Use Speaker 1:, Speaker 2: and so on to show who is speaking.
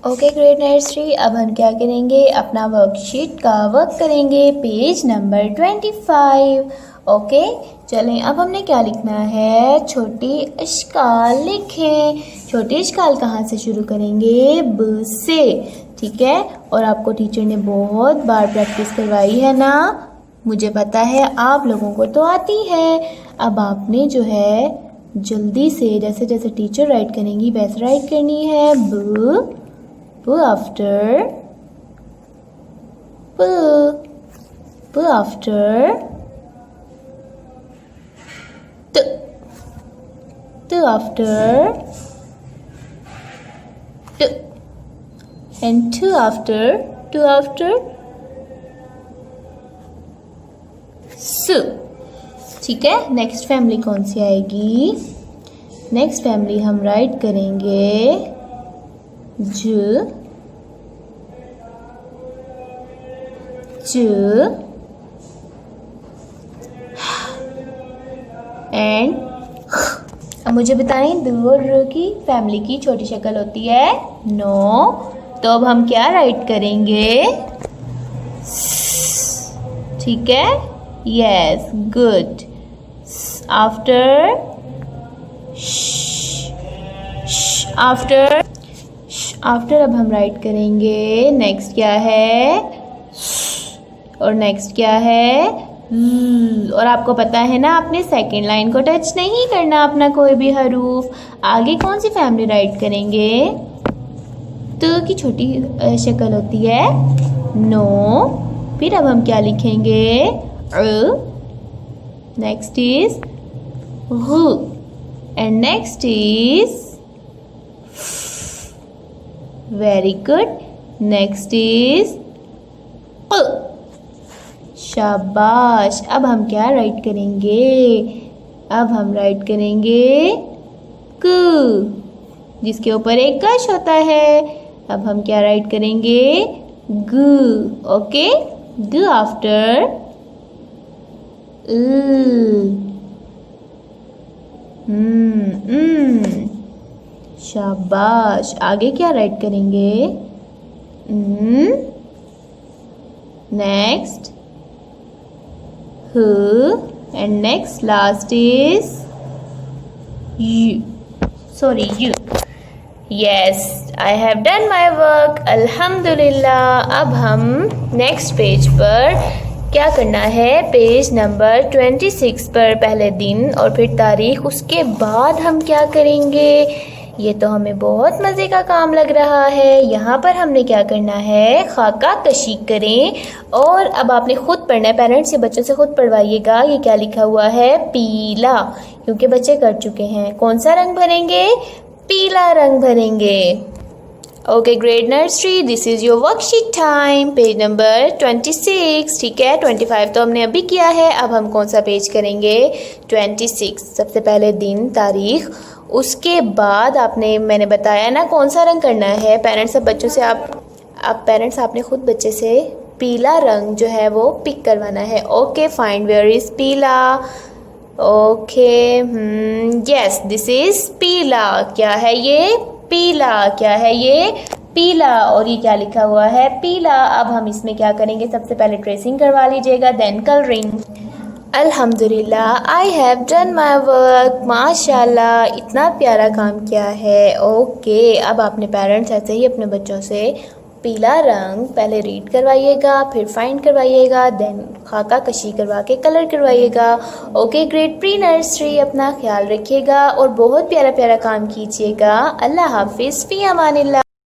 Speaker 1: Okay grade nursery, अब हम क्या करेंगे, अपना वर्कशीट का वर्क करेंगे, पेज नंबर 25। ओके चलें, अब हमने क्या लिखना है, छोटी इश्काल लिखें। छोटी इश्काल कहाँ से शुरू करेंगे, ब से, ठीक है। और आपको टीचर ने बहुत बार प्रैक्टिस करवाई है ना, मुझे पता है आप लोगों को तो आती है। अब आपने जो है जल्दी से जैसे जैसे टीचर राइट करेंगी वैसे राइट करनी है। ब after b after t after t and two after s। ठीक है, नेक्स्ट फैमिली कौन सी आएगी, नेक्स्ट फैमिली हम राइट करेंगे ज एंड। अब मुझे बताएं, द और र की फैमिली की छोटी शक्ल होती है नो, तो अब हम क्या राइट करेंगे, ठीक है, यस गुड। आफ्टर आफ्टर अब हम राइट करेंगे, नेक्स्ट क्या है, और नेक्स्ट क्या है, और आपको पता है ना आपने सेकंड लाइन को टच नहीं करना अपना कोई भी हरूफ। आगे कौन सी फैमिली राइट करेंगे, त की छोटी शक्ल होती है नो, फिर अब हम क्या लिखेंगे, next is and next is, very good, next is शाबाश। अब हम क्या राइट करेंगे, अब हम राइट करेंगे क, जिसके ऊपर एक कश होता है। अब हम क्या राइट करेंगे, ग। ओके, ग आफ्टर शाबाश। आगे क्या राइट करेंगे, नेक्स्ट ह and next last is you. Yes, I have done my work, अल्हम्दुलिल्लाह। अब हम नेक्स्ट पेज पर क्या करना है, पेज नंबर 26 पर पहले दिन और फिर तारीख, उसके बाद हम क्या करेंगे, ये तो हमें बहुत मज़े का काम लग रहा है। यहाँ पर हमने क्या करना है, खाका कशी करें। और अब आपने खुद पढ़ना है, पेरेंट्स से बच्चों से खुद पढ़वाइएगा। ये क्या लिखा हुआ है, पीला, क्योंकि बच्चे कर चुके हैं। कौन सा रंग भरेंगे, पीला रंग भरेंगे। Okay grade nursery, this is your worksheet time, page number 26, ठीक है। 25 तो हमने अभी किया है, अब हम कौन सा पेज करेंगे, 26। सबसे पहले दिन, तारीख, उसके बाद मैंने बताया ना कौन सा रंग करना है। पेरेंट्स अब बच्चों से पेरेंट्स आपने खुद बच्चे से पीला रंग जो है वो पिक करवाना है। ओके फाइंड वेयर इज पीला, ओके यस दिस इज पीला। क्या है ये, पीला, क्या है ये, पीला। और ये क्या लिखा हुआ है, पीला। अब हम इसमें क्या करेंगे, सबसे पहले ट्रेसिंग करवा लीजिएगा, देन कलरिंग। अल्हम्दुलिल्लाह I have done my work, माशाल्लाह इतना प्यारा काम किया है। ओके अब आपने पेरेंट्स ऐसे ही अपने बच्चों से पीला रंग पहले रीड करवाइएगा, फिर फाइंड करवाइएगा, देन खाका कशी करवा के कलर करवाइएगा। ओके ग्रेड प्री नर्सरी, अपना ख्याल रखिएगा और बहुत प्यारा प्यारा काम कीजिएगा। अल्लाह हाफिज़, फ़ी अमानिल्लाह।